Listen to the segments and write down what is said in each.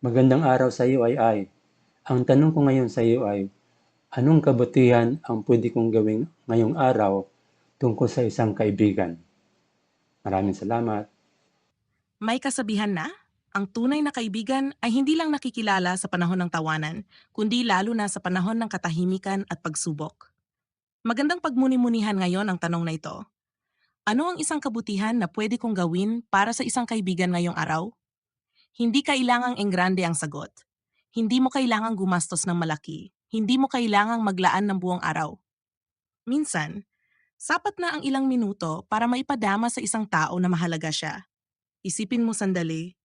Magandang araw sa iyo ay. Ang tanong ko ngayon sa iyo ay, anong kabutihan ang pwede kong gawin ngayong araw tungkol sa isang kaibigan? Maraming salamat. May kasabihan na, ang tunay na kaibigan ay hindi lang nakikilala sa panahon ng tawanan, kundi lalo na sa panahon ng katahimikan at pagsubok. Magandang pagmuni-munihan ngayon ang tanong na ito. Ano ang isang kabutihan na pwede kong gawin para sa isang kaibigan ngayong araw? Hindi kailangang enggrande ang sagot. Hindi mo kailangang gumastos ng malaki. Hindi mo kailangang maglaan ng buong araw. Minsan, sapat na ang ilang minuto para maipadama sa isang tao na mahalaga siya. Isipin mo sandali,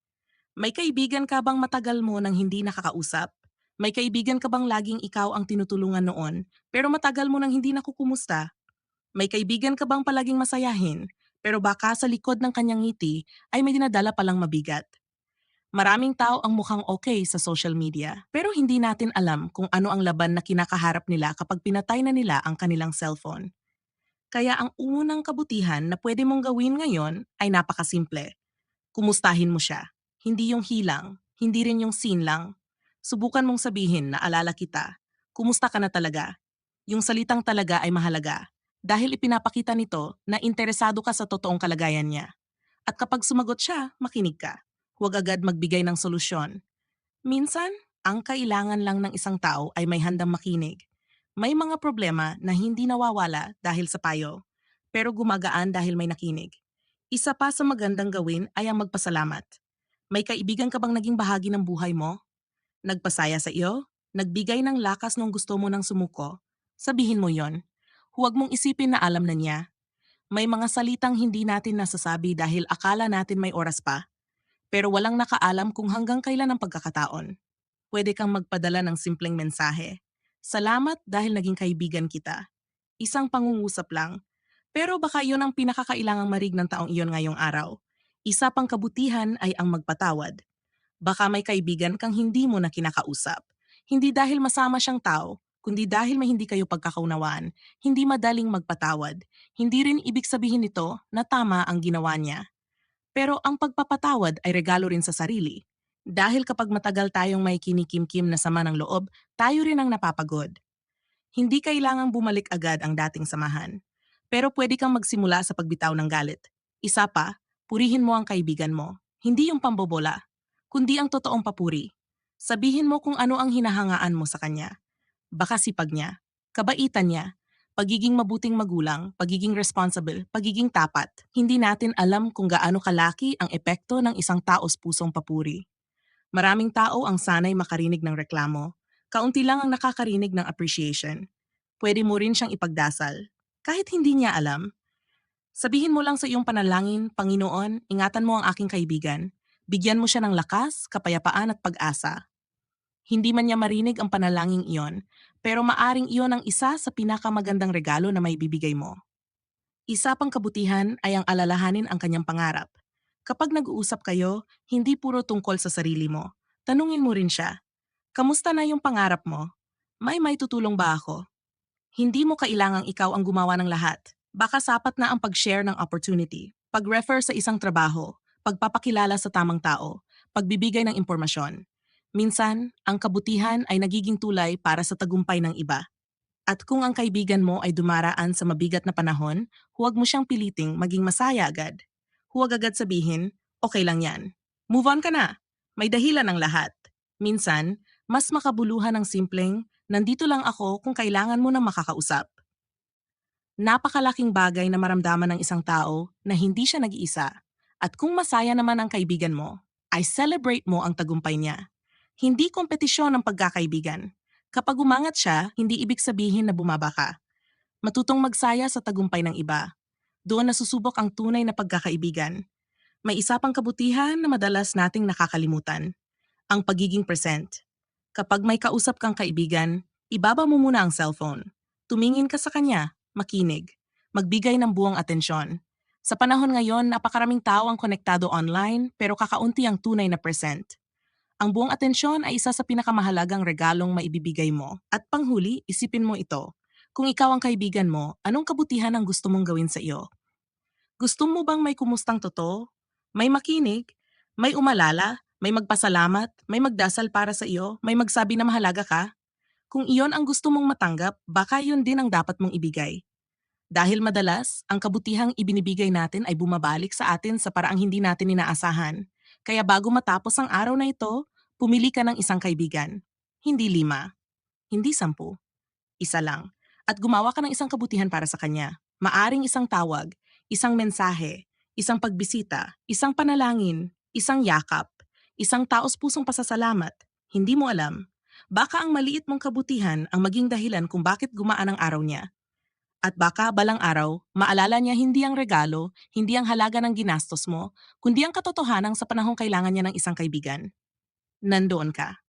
may kaibigan ka bang matagal mo nang hindi nakakausap? May kaibigan ka bang laging ikaw ang tinutulungan noon, pero matagal mo nang hindi nakukumusta? May kaibigan ka bang palaging masayahin, pero baka sa likod ng kanyang ngiti ay may dinadala palang mabigat? Maraming tao ang mukhang okay sa social media, pero hindi natin alam kung ano ang laban na kinakaharap nila kapag pinatay na nila ang kanilang cellphone. Kaya ang unang kabutihan na pwede mong gawin ngayon ay napakasimple. Kumustahin mo siya. Hindi yung hilang, hindi rin yung scene lang. Subukan mong sabihin na alala kita. Kumusta ka na talaga? Yung salitang talaga ay mahalaga dahil ipinapakita nito na interesado ka sa totoong kalagayan niya. At kapag sumagot siya, makinig ka. Huwag agad magbigay ng solusyon. Minsan, ang kailangan lang ng isang tao ay may handang makinig. May mga problema na hindi nawawala dahil sa payo, pero gumagaan dahil may nakinig. Isa pa sa magandang gawin ay ang magpasalamat. May kaibigan ka bang naging bahagi ng buhay mo? Nagpasaya sa iyo? Nagbigay ng lakas nung gusto mo ng sumuko? Sabihin mo yon. Huwag mong isipin na alam na niya. May mga salitang hindi natin nasasabi dahil akala natin may oras pa, pero walang nakaalam kung hanggang kailan ang pagkakataon. Pwede kang magpadala ng simpleng mensahe. Salamat dahil naging kaibigan kita. Isang pangungusap lang. Pero baka iyon ang pinakakailangang marig ng taong iyon ngayong araw. Isa pang kabutihan ay ang magpatawad. Baka may kaibigan kang hindi mo na kinakausap. Hindi dahil masama siyang tao, kundi dahil may hindi kayo pagkakaunawaan, hindi madaling magpatawad. Hindi rin ibig sabihin nito na tama ang ginawa niya. Pero ang pagpapatawad ay regalo rin sa sarili. Dahil kapag matagal tayong may kinikim-kim na sama ng loob, tayo rin ang napapagod. Hindi kailangang bumalik agad ang dating samahan. Pero pwede kang magsimula sa pagbitaw ng galit. Isa pa, purihin mo ang kaibigan mo. Hindi yung pambobola, kundi ang totoong papuri. Sabihin mo kung ano ang hinahangaan mo sa kanya. Baka sipag niya, kabaitan niya, pagiging mabuting magulang, pagiging responsible, pagiging tapat. Hindi natin alam kung gaano kalaki ang epekto ng isang taos pusong papuri. Maraming tao ang sanay makarinig ng reklamo. Kaunti lang ang nakakarinig ng appreciation. Pwede mo rin siyang ipagdasal. Kahit hindi niya alam, sabihin mo lang sa iyong panalangin, Panginoon, ingatan mo ang aking kaibigan. Bigyan mo siya ng lakas, kapayapaan at pag-asa. Hindi man niya marinig ang panalangin iyon, pero maaring iyon ang isa sa pinakamagandang regalo na may bibigay mo. Isa pang kabutihan ay ang alalahanin ang kanyang pangarap. Kapag nag-uusap kayo, hindi puro tungkol sa sarili mo. Tanungin mo rin siya, kamusta na yung pangarap mo? May tutulong ba ako? Hindi mo kailangang ikaw ang gumawa ng lahat. Baka sapat na ang pag-share ng opportunity, pag-refer sa isang trabaho, pagpapakilala sa tamang tao, pagbibigay ng impormasyon. Minsan, ang kabutihan ay nagiging tulay para sa tagumpay ng iba. At kung ang kaibigan mo ay dumaraan sa mabigat na panahon, huwag mo siyang piliting maging masaya agad. Huwag agad sabihin, okay lang yan. Move on ka na. May dahilan ng lahat. Minsan, mas makabuluhan ng simpleng, nandito lang ako kung kailangan mo ng makakausap. Napakalaking bagay na maramdaman ng isang tao na hindi siya nag-iisa. At kung masaya naman ang kaibigan mo, ay celebrate mo ang tagumpay niya. Hindi kompetisyon ang pagkakaibigan. Kapag umangat siya, hindi ibig sabihin na bumaba ka. Matutong magsaya sa tagumpay ng iba. Doon nasusubok ang tunay na pagkakaibigan. May isa pang kabutihan na madalas nating nakakalimutan, ang pagiging present. Kapag may kausap kang kaibigan, ibaba mo muna ang cellphone. Tumingin ka sa kanya, makinig, magbigay ng buong atensyon. Sa panahon ngayon, napakaraming tao ang konektado online pero kakaunti ang tunay na present. Ang buong atensyon ay isa sa pinakamahalagang regalong maibibigay mo. At panghuli, isipin mo ito. Kung ikaw ang kaibigan mo, anong kabutihan ang gusto mong gawin sa iyo? Gusto mo bang may kumustang totoo? May makinig? May umalala? May magpasalamat, may magdasal para sa iyo, may magsabi na mahalaga ka. Kung iyon ang gusto mong matanggap, baka yun din ang dapat mong ibigay. Dahil madalas, ang kabutihang ibinibigay natin ay bumabalik sa atin sa paraang hindi natin inaasahan. Kaya bago matapos ang araw na ito, pumili ka ng isang kaibigan. Hindi 5, hindi 10, isa lang. At gumawa ka ng isang kabutihan para sa kanya. Maaring isang tawag, isang mensahe, isang pagbisita, isang panalangin, isang yakap, isang taos-pusong pasasalamat. Hindi mo alam. Baka ang maliit mong kabutihan ang maging dahilan kung bakit gumaan ang araw niya. At baka balang araw, maalala niya hindi ang regalo, hindi ang halaga ng ginastos mo, kundi ang katotohanan sa panahong kailangan niya ng isang kaibigan. Nandoon ka.